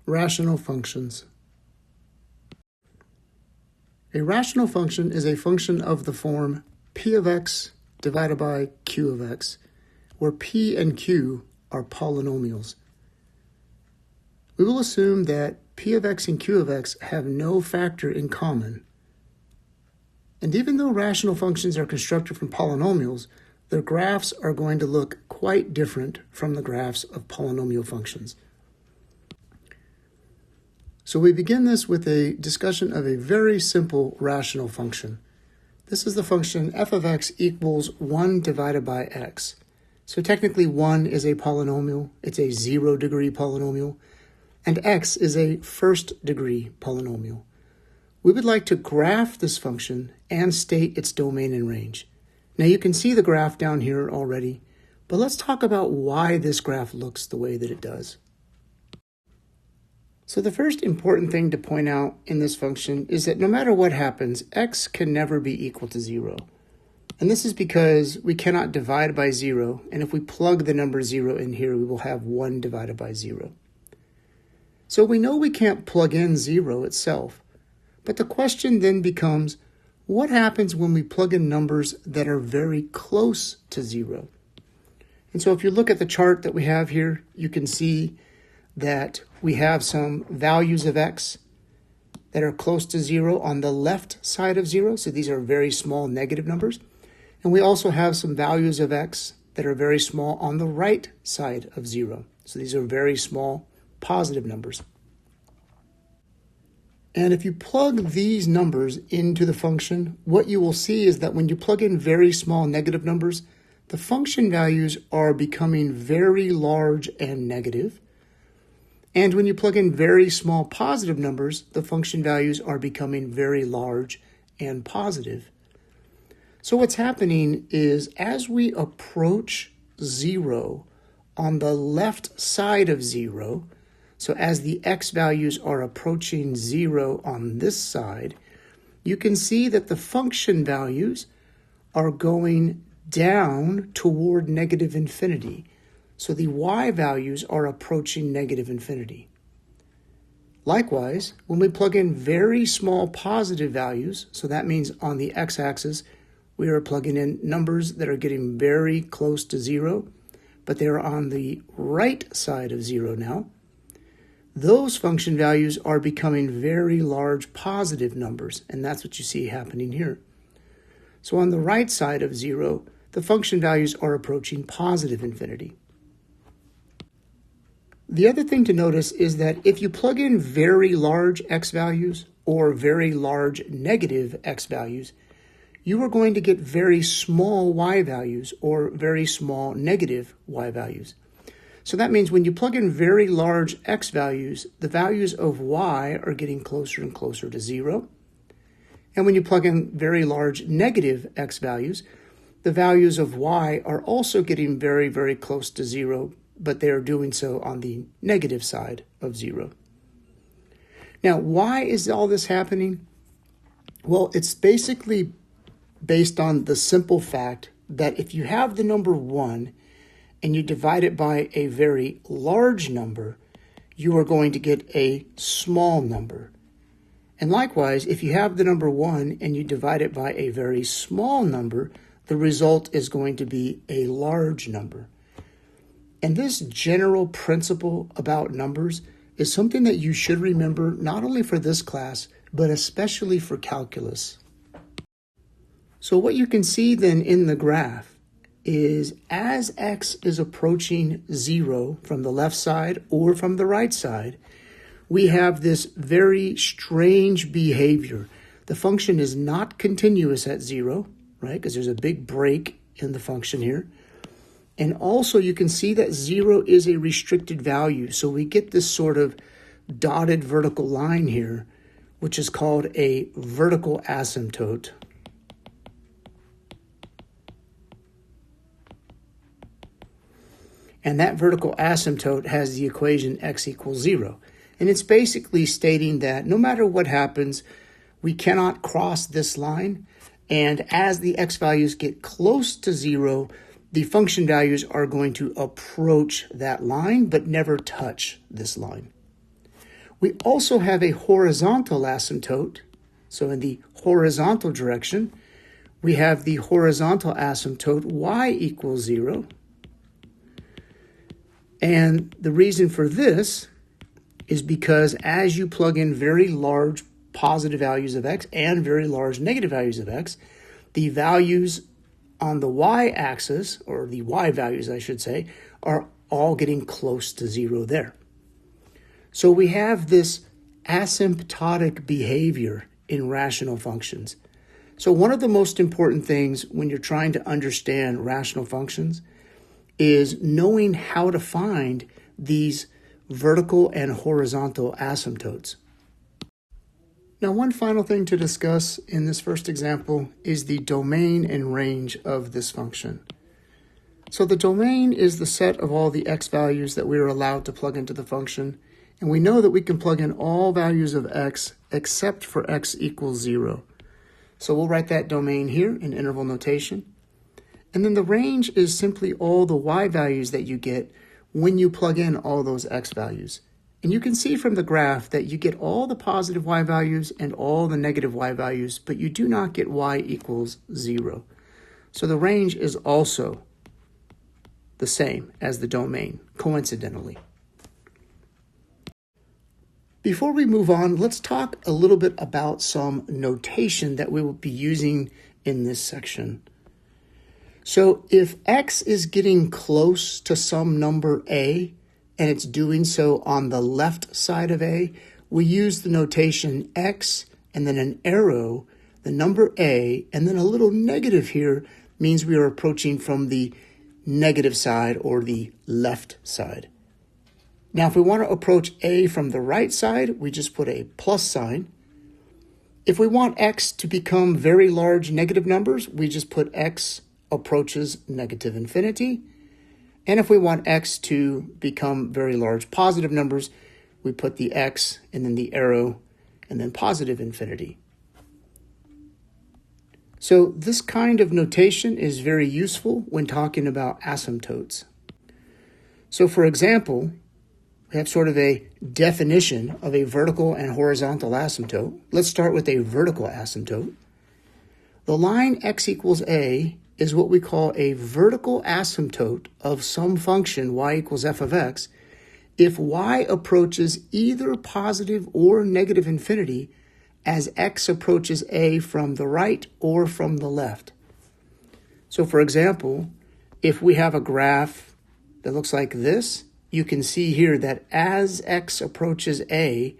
Rational functions. A rational function is a function of the form p of x divided by q of x, where p and q are polynomials. We will assume that p of x and q of x have no factor in common. And even though rational functions are constructed from polynomials, their graphs are going to look quite different from the graphs of polynomial functions. So we begin this with a discussion of a very simple rational function. This is the function f of x equals 1 divided by x. So technically 1 is a polynomial, it's a 0-degree polynomial, and x is a first-degree polynomial. We would like to graph this function and state its domain and range. Now you can see the graph down here already, but let's talk about why this graph looks the way that it does. So the first important thing to point out in this function is that no matter what happens, x can never be equal to 0. And this is because we cannot divide by 0, and if we plug the number 0 in here, we will have 1 divided by 0. So we know we can't plug in 0 itself, but the question then becomes, what happens when we plug in numbers that are very close to 0? And so if you look at the chart that we have here, you can see that we have some values of x that are close to 0 on the left side of 0. So these are very small negative numbers. And we also have some values of x that are very small on the right side of 0. So these are very small positive numbers. And if you plug these numbers into the function, what you will see is that when you plug in very small negative numbers, the function values are becoming very large and negative. And when you plug in very small positive numbers, the function values are becoming very large and positive. So what's happening is as we approach 0 on the left side of 0, so as the x values are approaching 0 on this side, you can see that the function values are going down toward negative infinity. So the y values are approaching negative infinity. Likewise, when we plug in very small positive values, so that means on the x-axis, we are plugging in numbers that are getting very close to 0, but they're on the right side of 0 now. Those function values are becoming very large positive numbers, and that's what you see happening here. So on the right side of 0, the function values are approaching positive infinity. The other thing to notice is that if you plug in very large x values or very large negative x values, you are going to get very small y values or very small negative y values. So that means when you plug in very large x values, the values of y are getting closer and closer to 0. And when you plug in very large negative x values, the values of y are also getting very, very close to 0, but they are doing so on the negative side of 0. Now, why is all this happening? Well, it's basically based on the simple fact that if you have the number 1 and you divide it by a very large number, you are going to get a small number. And likewise, if you have the number 1 and you divide it by a very small number, the result is going to be a large number. And this general principle about numbers is something that you should remember not only for this class, but especially for calculus. So what you can see then in the graph is as x is approaching 0 from the left side or from the right side, we have this very strange behavior. The function is not continuous at 0, right? Because there's a big break in the function here. And also you can see that 0 is a restricted value. So we get this sort of dotted vertical line here, which is called a vertical asymptote. And that vertical asymptote has the equation x equals 0. And it's basically stating that no matter what happens, we cannot cross this line. And as the x values get close to 0, the function values are going to approach that line, but never touch this line. We also have a horizontal asymptote. So in the horizontal direction, we have the horizontal asymptote y equals 0. And the reason for this is because as you plug in very large positive values of x and very large negative values of x, the values on the y-axis, or the y values I should say, are all getting close to 0 there. So we have this asymptotic behavior in rational functions. So one of the most important things when you're trying to understand rational functions is knowing how to find these vertical and horizontal asymptotes. Now, one final thing to discuss in this first example is the domain and range of this function. So the domain is the set of all the x values that we are allowed to plug into the function, and we know that we can plug in all values of x except for x equals 0. So we'll write that domain here in interval notation. And then the range is simply all the y values that you get when you plug in all those x values. And you can see from the graph that you get all the positive y values and all the negative y values, but you do not get y equals 0. So the range is also the same as the domain, coincidentally. Before we move on, let's talk a little bit about some notation that we will be using in this section. So if x is getting close to some number a, and it's doing so on the left side of a, we use the notation x and then an arrow, the number a, and then a little negative here means we are approaching from the negative side or the left side. Now, if we want to approach a from the right side, we just put a plus sign. If we want x to become very large negative numbers, we just put x approaches negative infinity. And if we want x to become very large positive numbers, we put the x and then the arrow and then positive infinity. So this kind of notation is very useful when talking about asymptotes. So for example, we have sort of a definition of a vertical and horizontal asymptote. Let's start with a vertical asymptote. The line x equals a is what we call a vertical asymptote of some function y equals f of x if y approaches either positive or negative infinity as x approaches a from the right or from the left. So for example, if we have a graph that looks like this, you can see here that as x approaches a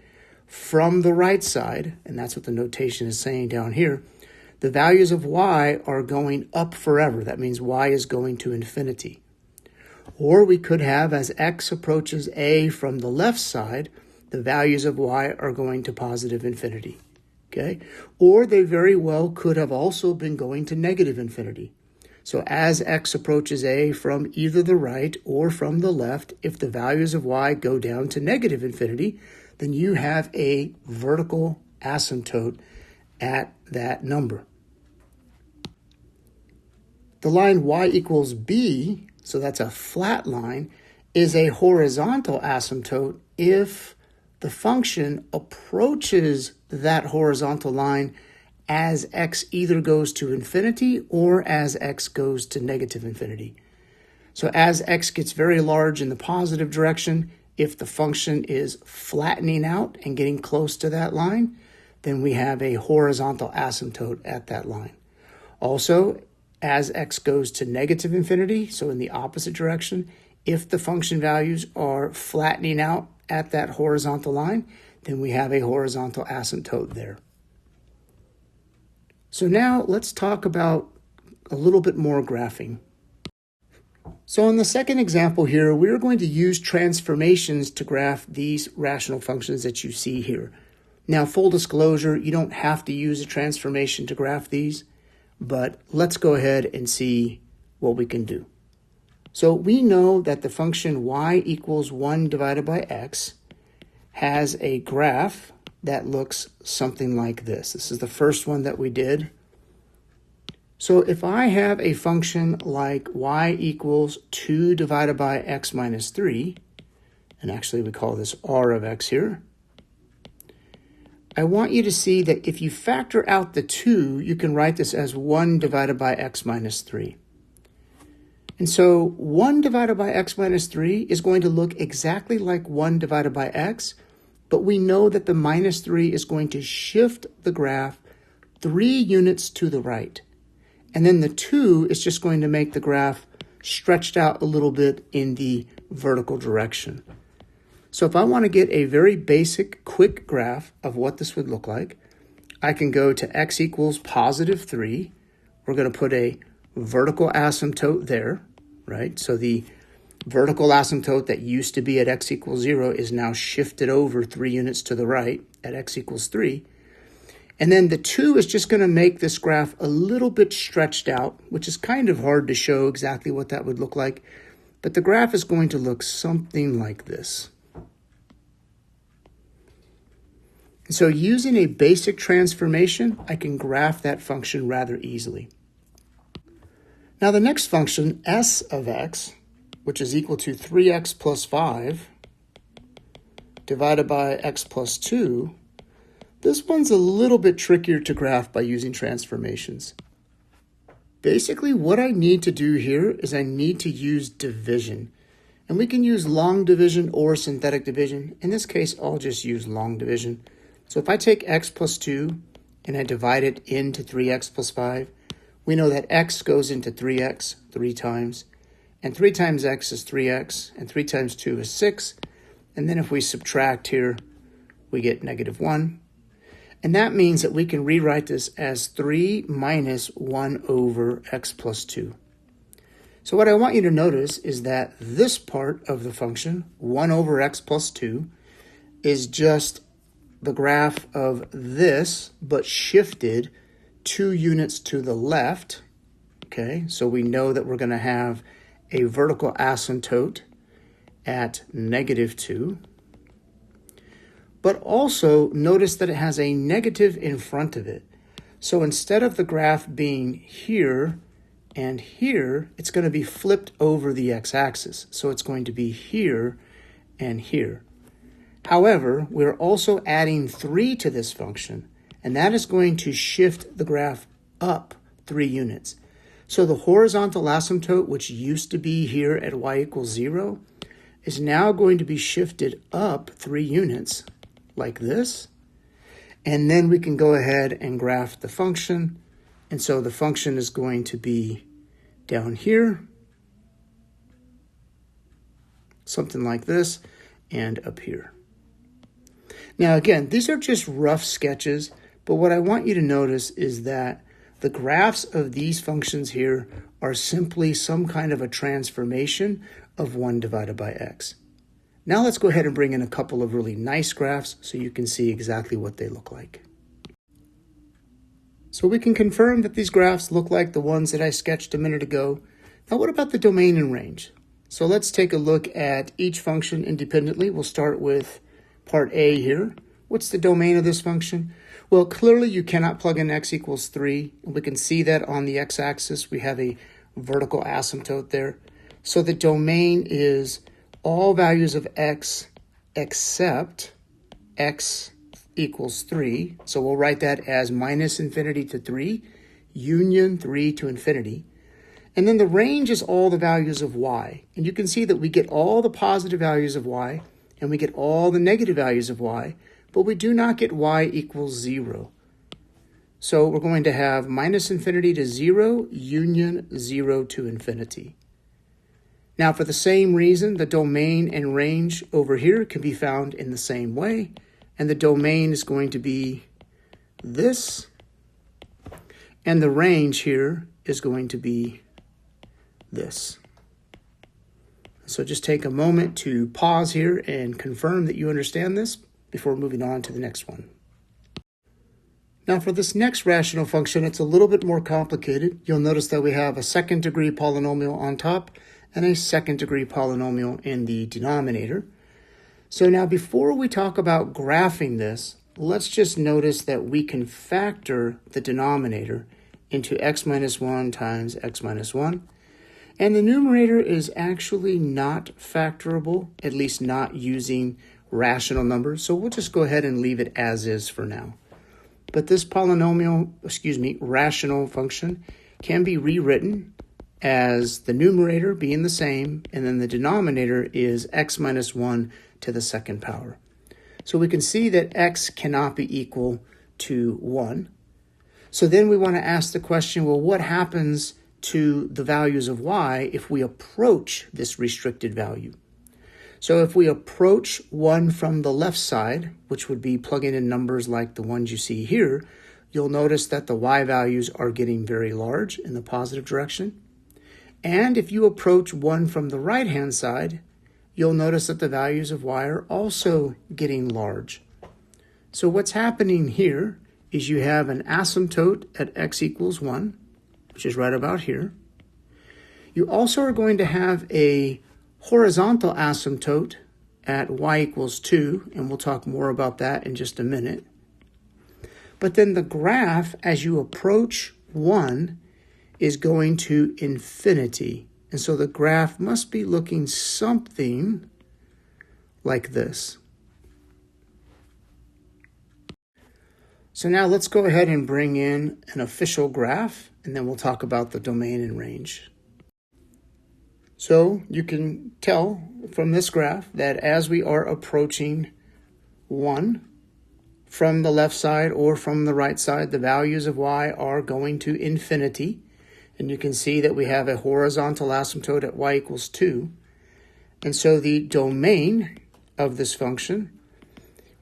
from the right side, and that's what the notation is saying down here, the values of y are going up forever. That means y is going to infinity. Or we could have, as x approaches a from the left side, the values of y are going to positive infinity. Okay? Or they very well could have also been going to negative infinity. So as x approaches a from either the right or from the left, if the values of y go down to negative infinity, then you have a vertical asymptote at that number. The line y equals b, so that's a flat line, is a horizontal asymptote if the function approaches that horizontal line as x either goes to infinity or as x goes to negative infinity. So as x gets very large in the positive direction, if the function is flattening out and getting close to that line, then we have a horizontal asymptote at that line. Also, as x goes to negative infinity, so in the opposite direction, if the function values are flattening out at that horizontal line, then we have a horizontal asymptote there. So now let's talk about a little bit more graphing. So in the second example here, we're going to use transformations to graph these rational functions that you see here. Now, full disclosure, you don't have to use a transformation to graph these, but let's go ahead and see what we can do. So we know that the function y equals 1 divided by x has a graph that looks something like this. This is the first one that we did. So if I have a function like y equals 2 divided by x minus 3, and actually we call this r of x here, I want you to see that if you factor out the 2, you can write this as 1 divided by x minus 3. And so 1 divided by x minus 3 is going to look exactly like 1 divided by x, but we know that the minus 3 is going to shift the graph 3 units to the right. And then the 2 is just going to make the graph stretched out a little bit in the vertical direction. So if I want to get a very basic, quick graph of what this would look like, I can go to x equals positive 3. We're going to put a vertical asymptote there, right? So the vertical asymptote that used to be at x equals 0 is now shifted over 3 units to the right at x equals 3. And then the 2 is just going to make this graph a little bit stretched out, which is kind of hard to show exactly what that would look like. But the graph is going to look something like this. And so using a basic transformation, I can graph that function rather easily. Now the next function, s of x, which is equal to 3x plus 5 divided by x plus 2, this one's a little bit trickier to graph by using transformations. Basically, what I need to do here is I need to use division. And we can use long division or synthetic division. In this case, I'll just use long division. So if I take x plus 2 and I divide it into 3x plus 5, we know that x goes into 3x 3 times, and 3 times x is 3x, and 3 times 2 is 6, and then if we subtract here, we get negative 1. And that means that we can rewrite this as 3 minus 1 over x plus 2. So what I want you to notice is that this part of the function, 1 over x plus 2, is just the graph of this, but shifted 2 units to the left. Okay, so we know that we're going to have a vertical asymptote at negative 2. But also notice that it has a negative in front of it. So instead of the graph being here and here, it's going to be flipped over the x-axis. So it's going to be here and here. However, we're also adding 3 to this function, and that is going to shift the graph up 3 units. So the horizontal asymptote, which used to be here at y equals 0, is now going to be shifted up 3 units like this. And then we can go ahead and graph the function. And so the function is going to be down here, something like this, and up here. Now, again, these are just rough sketches, but what I want you to notice is that the graphs of these functions here are simply some kind of a transformation of 1 divided by x. Now let's go ahead and bring in a couple of really nice graphs so you can see exactly what they look like. So we can confirm that these graphs look like the ones that I sketched a minute ago. Now what about the domain and range? So let's take a look at each function independently. We'll start with part A here. What's the domain of this function? Well, clearly you cannot plug in x equals 3. We can see that on the x-axis we have a vertical asymptote there. So the domain is all values of x except x equals 3. So we'll write that as minus infinity to 3, union 3 to infinity. And then the range is all the values of y. And you can see that we get all the positive values of y, and we get all the negative values of y, but we do not get y equals 0. So we're going to have minus infinity to 0, union 0 to infinity. Now for the same reason, the domain and range over here can be found in the same way, and the domain is going to be this, and the range here is going to be this. So just take a moment to pause here and confirm that you understand this before moving on to the next one. Now for this next rational function, it's a little bit more complicated. You'll notice that we have a second degree polynomial on top and a second degree polynomial in the denominator. So now before we talk about graphing this, let's just notice that we can factor the denominator into x minus 1 times x minus 1. And the numerator is actually not factorable, at least not using rational numbers, so we'll just go ahead and leave it as is for now. But this rational function can be rewritten as the numerator being the same, and then the denominator is x minus 1 to the second power. So we can see that x cannot be equal to 1. So then we want to ask the question, well, what happens to the values of y if we approach this restricted value? So if we approach 1 from the left side, which would be plugging in numbers like the ones you see here, you'll notice that the y values are getting very large in the positive direction. And if you approach 1 from the right-hand side, you'll notice that the values of y are also getting large. So what's happening here is you have an asymptote at x equals 1, which is right about here. You also are going to have a horizontal asymptote at y equals 2, and we'll talk more about that in just a minute. But then the graph, as you approach 1, is going to infinity. And so the graph must be looking something like this. So now let's go ahead and bring in an official graph, and then we'll talk about the domain and range. So you can tell from this graph that as we are approaching 1 from the left side or from the right side, the values of y are going to infinity. And you can see that we have a horizontal asymptote at y equals 2. And so the domain of this function,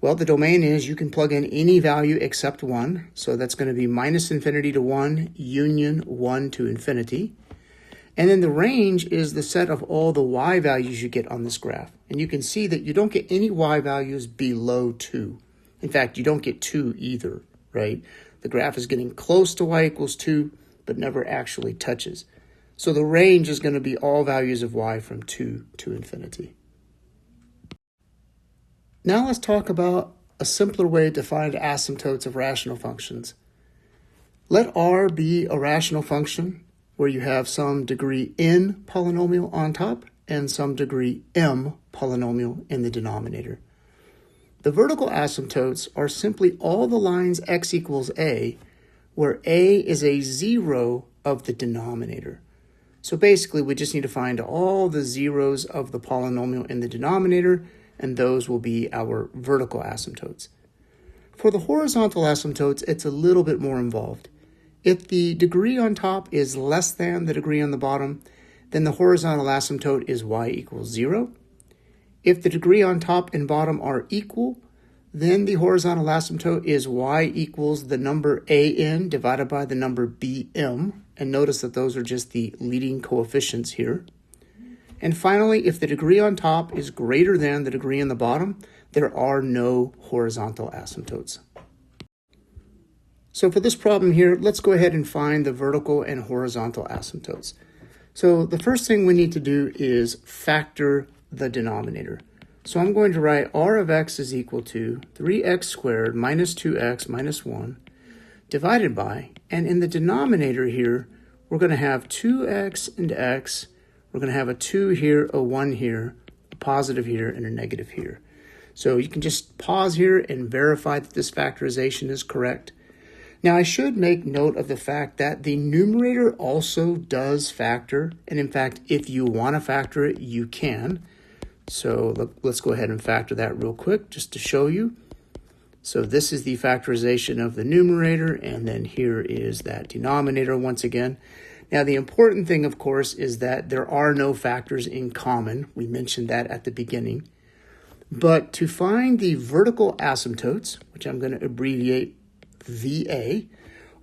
well, the domain is you can plug in any value except 1. So that's going to be minus infinity to 1, union 1 to infinity. And then the range is the set of all the y values you get on this graph. And you can see that you don't get any y values below 2. In fact, you don't get 2 either, right? The graph is getting close to y equals 2, but never actually touches. So the range is going to be all values of y from 2 to infinity. Now let's talk about a simpler way to find asymptotes of rational functions. Let r be a rational function where you have some degree n polynomial on top and some degree m polynomial in the denominator. The vertical asymptotes are simply all the lines x equals a, where a is a 0 of the denominator. So basically, we just need to find all the zeros of the polynomial in the denominator, and those will be our vertical asymptotes. For the horizontal asymptotes, it's a little bit more involved. If the degree on top is less than the degree on the bottom, then the horizontal asymptote is y equals 0. If the degree on top and bottom are equal, then the horizontal asymptote is y equals the number an divided by the number bm. And notice that those are just the leading coefficients here. And finally, if the degree on top is greater than the degree on the bottom, there are no horizontal asymptotes. So for this problem here, let's go ahead and find the vertical and horizontal asymptotes. So the first thing we need to do is factor the denominator. So I'm going to write r of x is equal to 3x squared minus 2x minus 1 divided by, and in the denominator here, we're going to have 2x and x. We're going to have a 2 here, a 1 here, a positive here, and a negative here. So you can just pause here and verify that this factorization is correct. Now, I should make note of the fact that the numerator also does factor, and in fact, if you want to factor it, you can. So let's go ahead and factor that real quick just to show you. So this is the factorization of the numerator, and then here is that denominator once again. Now, the important thing, of course, is that there are no factors in common. We mentioned that at the beginning. But to find the vertical asymptotes, which I'm going to abbreviate VA,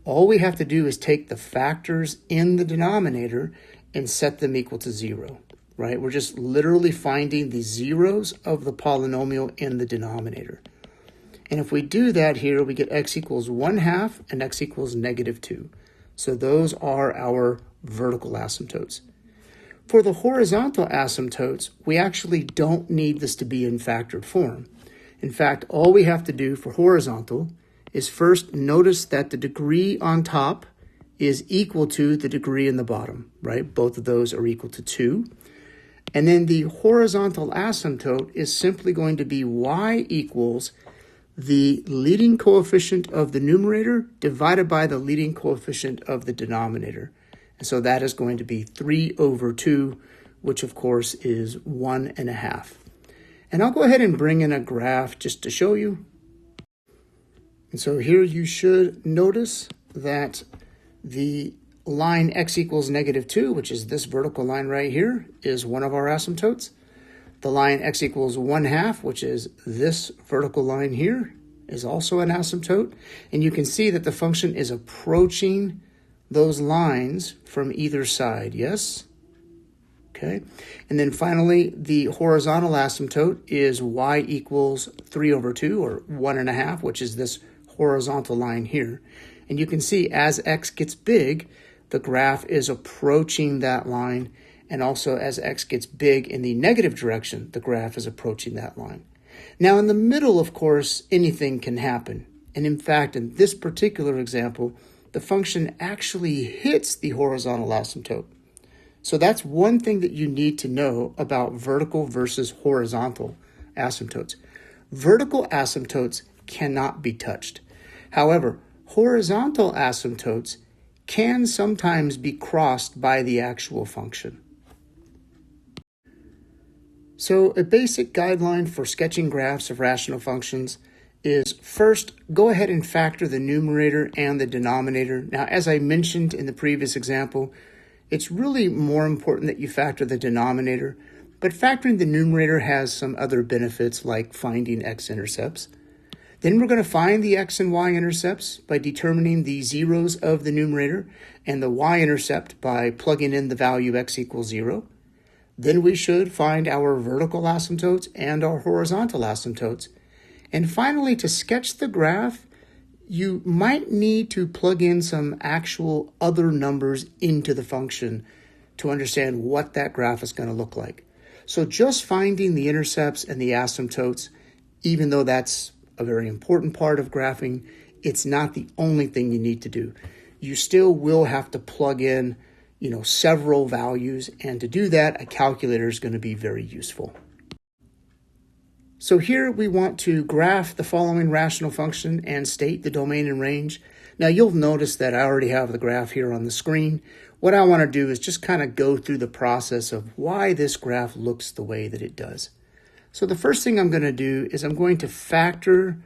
all we have to do is take the factors in the denominator and set them equal to 0, right? We're just literally finding the zeros of the polynomial in the denominator. And if we do that here, we get x equals 1/2 and x equals -2. So those are our vertical asymptotes. For the horizontal asymptotes, we actually don't need this to be in factored form. In fact, all we have to do for horizontal is first notice that the degree on top is equal to the degree in the bottom, right? Both of those are equal to 2. And then the horizontal asymptote is simply going to be y equals the leading coefficient of the numerator divided by the leading coefficient of the denominator. And so that is going to be 3 over 2, which of course is 1.5. And I'll go ahead and bring in a graph just to show you. And so here you should notice that the line x equals -2, which is this vertical line right here, is one of our asymptotes. The line x equals 1/2, which is this vertical line here, is also an asymptote. And you can see that the function is approaching those lines from either side, yes? Okay. And then finally, the horizontal asymptote is y equals 3 over 2, or 1.5, which is this horizontal line here. And you can see as x gets big, the graph is approaching that line, and also as x gets big in the negative direction, the graph is approaching that line. Now in the middle, of course, anything can happen. And in fact, in this particular example, the function actually hits the horizontal asymptote. So that's one thing that you need to know about vertical versus horizontal asymptotes. Vertical asymptotes cannot be touched. However, horizontal asymptotes can sometimes be crossed by the actual function. So a basic guideline for sketching graphs of rational functions is first, go ahead and factor the numerator and the denominator. Now, as I mentioned in the previous example, it's really more important that you factor the denominator, but factoring the numerator has some other benefits like finding x-intercepts. Then we're going to find the x and y-intercepts by determining the zeros of the numerator and the y-intercept by plugging in the value x equals 0. Then we should find our vertical asymptotes and our horizontal asymptotes. And finally, to sketch the graph, you might need to plug in some actual other numbers into the function to understand what that graph is going to look like. So just finding the intercepts and the asymptotes, even though that's a very important part of graphing, it's not the only thing you need to do. You still will have to plug in, several values, and to do that, a calculator is going to be very useful. So here we want to graph the following rational function and state the domain and range. Now you'll notice that I already have the graph here on the screen. What I want to do is just kind of go through the process of why this graph looks the way that it does. So the first thing I'm going to do is I'm going to factor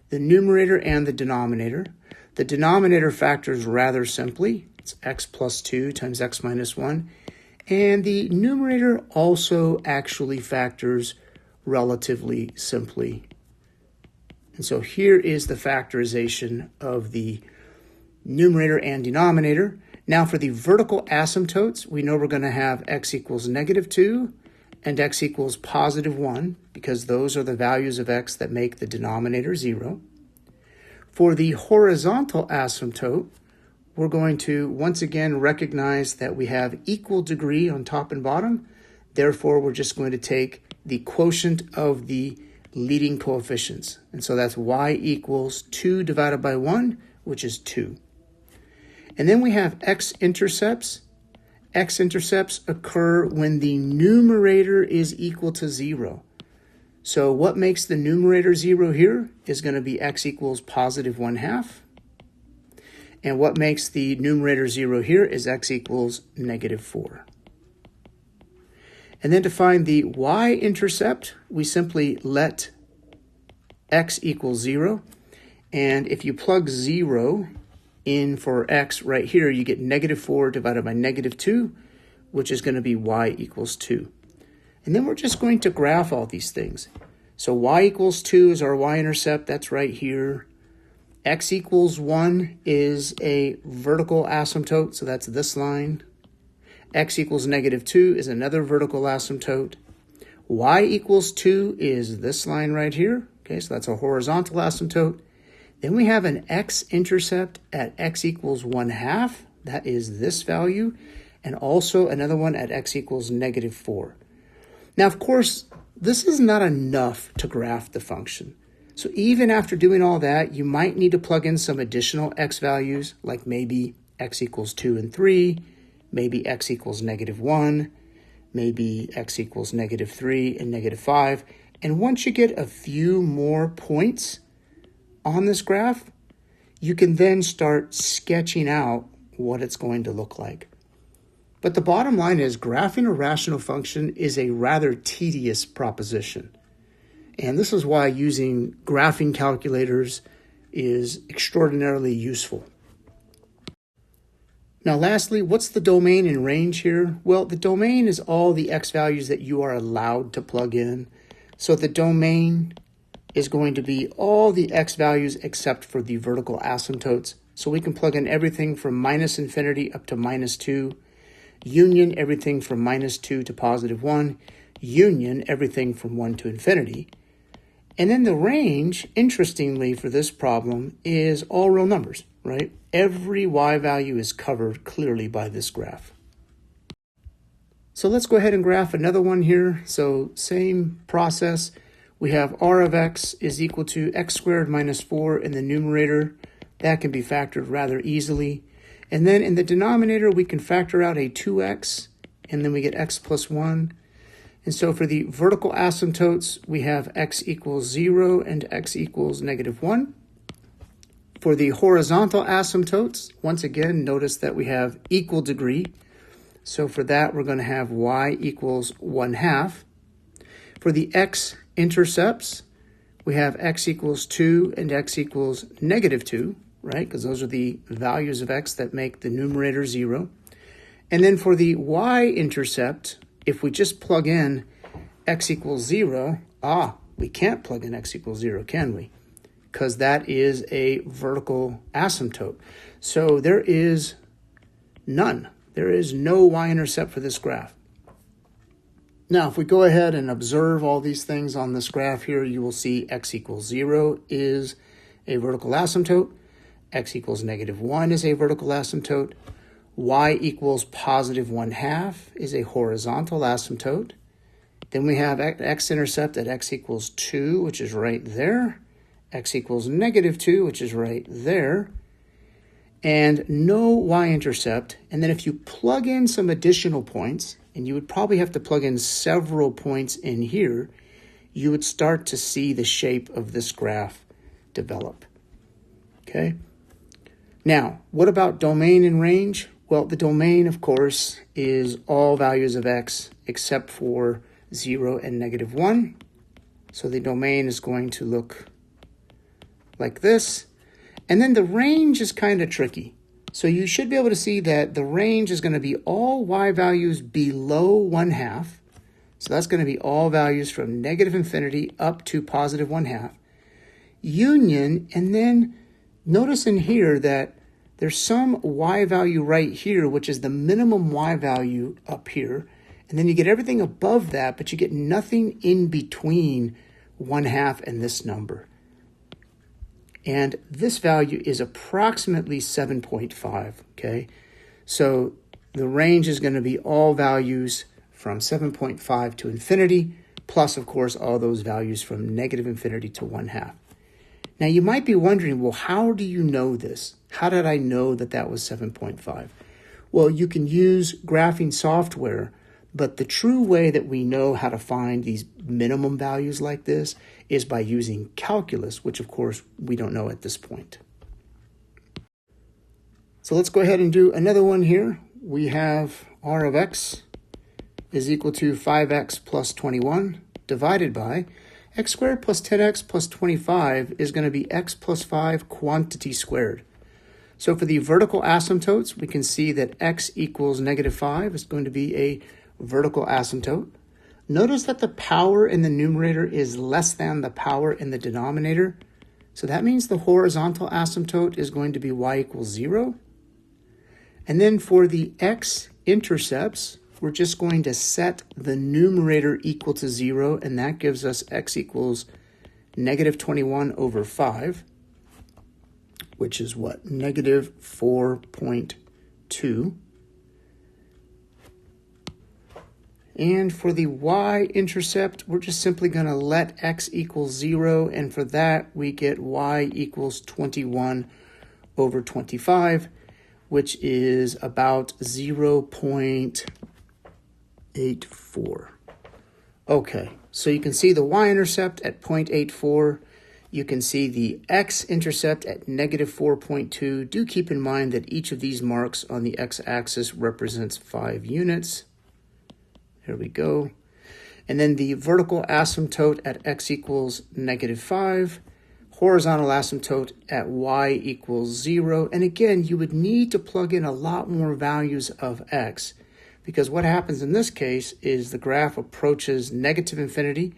the numerator and the denominator. The denominator factors rather simply. It's x plus 2 times x minus 1. And the numerator also actually factors relatively simply. And so here is the factorization of the numerator and denominator. Now for the vertical asymptotes, we know we're going to have x equals -2 and x equals +1, because those are the values of x that make the denominator 0. For the horizontal asymptote, we're going to once again recognize that we have equal degree on top and bottom. Therefore, we're just going to take the quotient of the leading coefficients. And so that's y equals 2 divided by 1, which is 2. And then we have x-intercepts. X-intercepts occur when the numerator is equal to 0. So what makes the numerator 0 here is going to be x equals +1/2. And what makes the numerator 0 here is x equals -4. And then to find the y-intercept, we simply let x equals 0. And if you plug 0 in for x right here, you get -4 divided by -2, which is going to be y equals 2. And then we're just going to graph all these things. So y equals 2 is our y-intercept. That's right here. X equals 1 is a vertical asymptote, so that's this line. X equals -2 is another vertical asymptote. Y equals 2 is this line right here. Okay, so that's a horizontal asymptote. Then we have an x-intercept at x equals 1/2. That is this value. And also another one at x equals -4. Now, of course, this is not enough to graph the function. So even after doing all that, you might need to plug in some additional x values, like maybe x equals 2 and 3, maybe x equals -1, maybe x equals -3 and -5. And once you get a few more points on this graph, you can then start sketching out what it's going to look like. But the bottom line is graphing a rational function is a rather tedious proposition. And this is why using graphing calculators is extraordinarily useful. Now lastly, what's the domain and range here? Well, the domain is all the x values that you are allowed to plug in. So the domain is going to be all the x values except for the vertical asymptotes. So we can plug in everything from -infinity up to -2, union everything from -2 to +1, union everything from 1 to infinity. And then the range, interestingly for this problem, is all real numbers, right? Every y value is covered clearly by this graph. So let's go ahead and graph another one here. So same process. We have r of x is equal to x squared minus 4 in the numerator. That can be factored rather easily. And then in the denominator, we can factor out a 2x, and then we get x plus 1. And so for the vertical asymptotes, we have x equals 0 and x equals -1. For the horizontal asymptotes, once again, notice that we have equal degree. So for that, we're going to have y equals 1/2. For the x-intercepts, we have x equals 2 and x equals -2, right? Because those are the values of x that make the numerator 0. And then for the y-intercept, if we just plug in x equals 0, we can't plug in x equals 0, can we? Because that is a vertical asymptote. So there is none. There is no y-intercept for this graph. Now, if we go ahead and observe all these things on this graph here, you will see x equals 0 is a vertical asymptote. X equals -1 is a vertical asymptote. Y equals +1/2 is a horizontal asymptote. Then we have x-intercept at x equals 2, which is right there. X equals -2, which is right there. And no y-intercept. And then if you plug in some additional points, and you would probably have to plug in several points in here, you would start to see the shape of this graph develop. Okay? Now, what about domain and range? Well, the domain, of course, is all values of x except for 0 and -1. So the domain is going to look like this. And then the range is kind of tricky. So you should be able to see that the range is going to be all y values below 1/2. So that's going to be all values from -infinity up to +1/2. Union, and then notice in here that there's some y value right here, which is the minimum y value up here. And then you get everything above that, but you get nothing in between 1/2 and this number. And this value is approximately 7.5, okay? So the range is going to be all values from 7.5 to infinity, plus, of course, all those values from -infinity to 1/2. Now, you might be wondering, well, how do you know this? How did I know that that was 7.5? Well, you can use graphing software, but the true way that we know how to find these minimum values like this is by using calculus, which of course we don't know at this point. So let's go ahead and do another one here. We have r of x is equal to 5x plus 21 divided by x squared plus 10x plus 25 is going to be x plus 5 quantity squared. So for the vertical asymptotes, we can see that x equals -5 is going to be a vertical asymptote. Notice that the power in the numerator is less than the power in the denominator. So that means the horizontal asymptote is going to be y equals 0. And then for the x-intercepts, we're just going to set the numerator equal to 0, and that gives us x equals -21 over 5, which is what? -4.2. And for the y-intercept, we're just simply going to let x equal 0, and for that we get y equals 21 over 25, which is about 0.8. 0.84. Okay, so you can see the y-intercept at 0.84. You can see the x-intercept at negative 4.2. Do keep in mind that each of these marks on the x-axis represents 5 units. Here we go. And then the vertical asymptote at x equals negative 5. Horizontal asymptote at y equals 0. And again, you would need to plug in a lot more values of x, because what happens in this case is the graph approaches negative infinity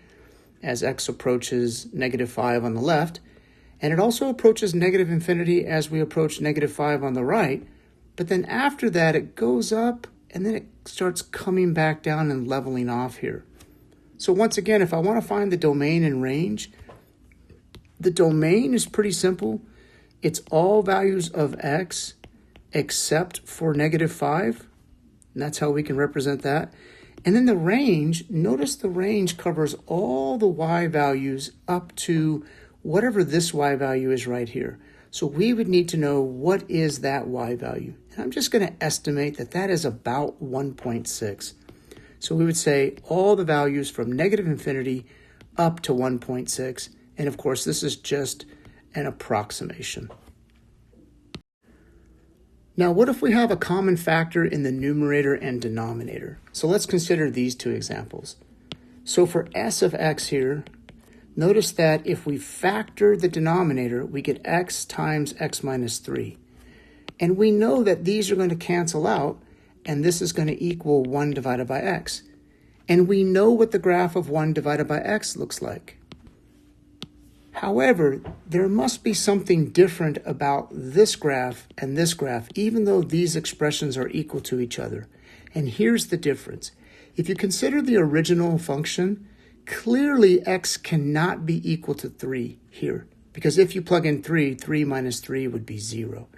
as x approaches negative 5 on the left, and it also approaches negative infinity as we approach negative 5 on the right, but then after that it goes up and then it starts coming back down and leveling off here. So once again, if I want to find the domain and range, the domain is pretty simple. It's all values of x except for negative 5. And that's how we can represent that. And then the range, notice the range covers all the y values up to whatever this y value is right here. So we would need to know what is that y value. And I'm just going to estimate that that is about 1.6. So we would say all the values from negative infinity up to 1.6. And of course, this is just an approximation. Now, what if we have a common factor in the numerator and denominator? So let's consider these two examples. So for s of x here, notice that if we factor the denominator, we get x times x minus 3. And we know that these are going to cancel out, and this is going to equal 1 divided by x. And we know what the graph of 1 divided by x looks like. However, there must be something different about this graph and this graph, even though these expressions are equal to each other. And here's the difference. If you consider the original function, clearly x cannot be equal to 3 here, because if you plug in 3, 3 minus 3 would be 0.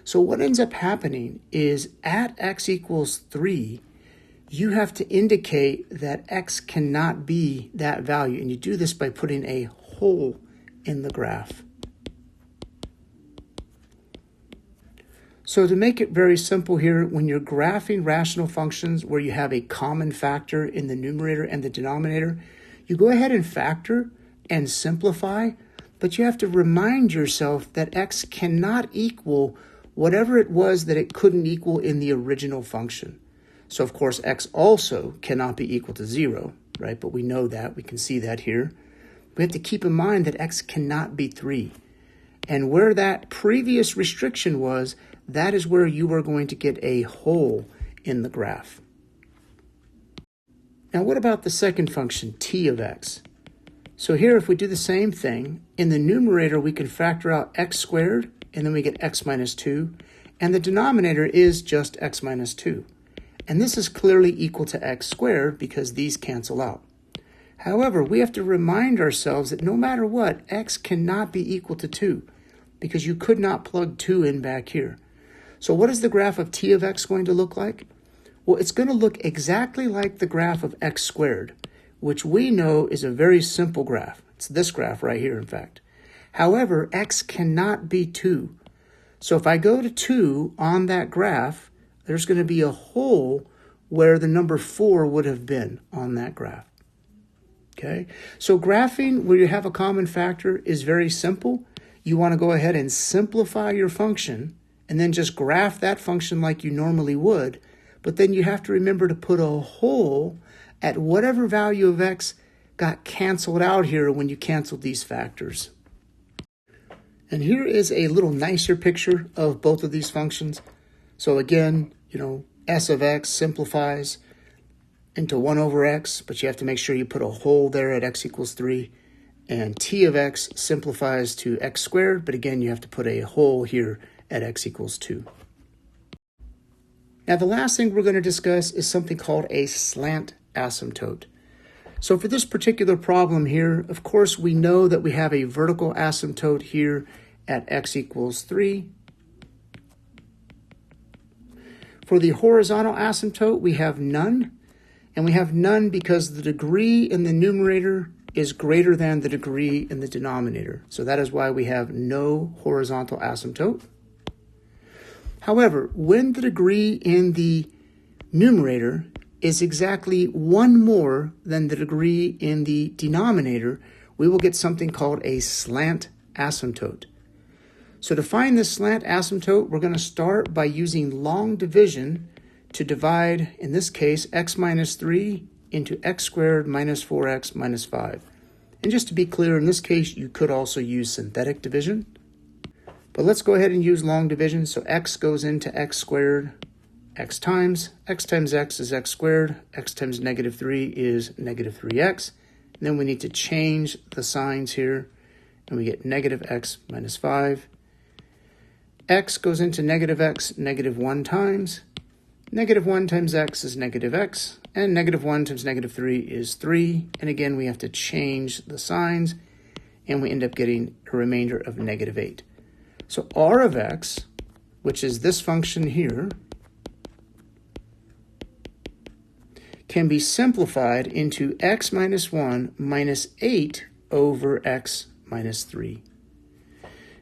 So what ends up happening is at x equals 3, you have to indicate that x cannot be that value, and you do this by putting a hole in the graph. So to make it very simple here, when you're graphing rational functions where you have a common factor in the numerator and the denominator, you go ahead and factor and simplify, but you have to remind yourself that x cannot equal whatever it was that it couldn't equal in the original function. So of course, x also cannot be equal to 0, right? But we know that, we can see that here. We have to keep in mind that x cannot be 3. And where that previous restriction was, that is where you are going to get a hole in the graph. Now what about the second function, t of x? So here, if we do the same thing, in the numerator we can factor out x squared, and then we get x minus 2, and the denominator is just x minus 2. And this is clearly equal to x squared because these cancel out. However, we have to remind ourselves that no matter what, x cannot be equal to 2 because you could not plug 2 in back here. So what is the graph of t of x going to look like? Well, it's going to look exactly like the graph of x squared, which we know is a very simple graph. It's this graph right here, in fact. However, x cannot be 2. So if I go to 2 on that graph, there's going to be a hole where the number 4 would have been on that graph. Okay, so graphing where you have a common factor is very simple. You want to go ahead and simplify your function and then just graph that function like you normally would. But then you have to remember to put a hole at whatever value of x got canceled out here when you canceled these factors. And here is a little nicer picture of both of these functions. So again, s of x simplifies into 1 over x, but you have to make sure you put a hole there at x equals 3. And t of x simplifies to x squared, but again, you have to put a hole here at x equals 2. Now, the last thing we're going to discuss is something called a slant asymptote. So for this particular problem here, of course, we know that we have a vertical asymptote here at x equals 3. For the horizontal asymptote, we have none. And we have none because the degree in the numerator is greater than the degree in the denominator. So that is why we have no horizontal asymptote. However, when the degree in the numerator is exactly one more than the degree in the denominator, we will get something called a slant asymptote. So to find this slant asymptote, we're going to start by using long division to divide, in this case, x minus 3 into x squared minus 4x minus 5. And just to be clear, in this case, you could also use synthetic division. But let's go ahead and use long division. So x goes into x squared, x times x is x squared, x times negative 3 is negative 3x. And then we need to change the signs here, and we get negative x minus 5. X goes into negative x, negative 1 times. Negative 1 times x is negative x, and negative 1 times negative 3 is 3. And again, we have to change the signs, and we end up getting a remainder of negative 8. So r of x, which is this function here, can be simplified into x minus 1 minus 8 over x minus 3.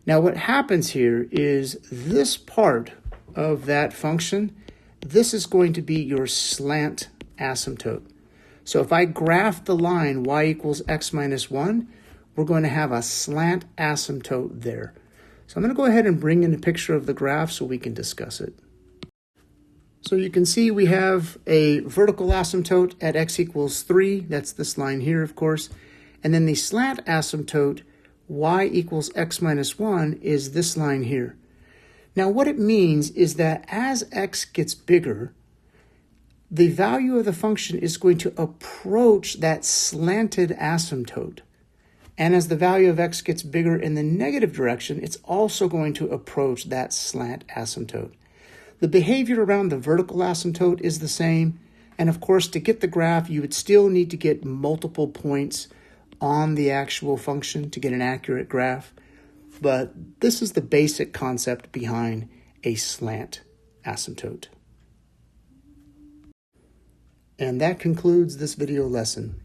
Now what happens here is this part of that function, this is going to be your slant asymptote. So if I graph the line y equals x minus 1, we're going to have a slant asymptote there. So I'm going to go ahead and bring in a picture of the graph so we can discuss it. So you can see we have a vertical asymptote at x equals 3. That's this line here, of course. And then the slant asymptote, y equals x minus 1, is this line here. Now what it means is that as x gets bigger, the value of the function is going to approach that slanted asymptote. And as the value of x gets bigger in the negative direction, it's also going to approach that slant asymptote. The behavior around the vertical asymptote is the same. And of course, to get the graph, you would still need to get multiple points on the actual function to get an accurate graph. But this is the basic concept behind a slant asymptote. And that concludes this video lesson.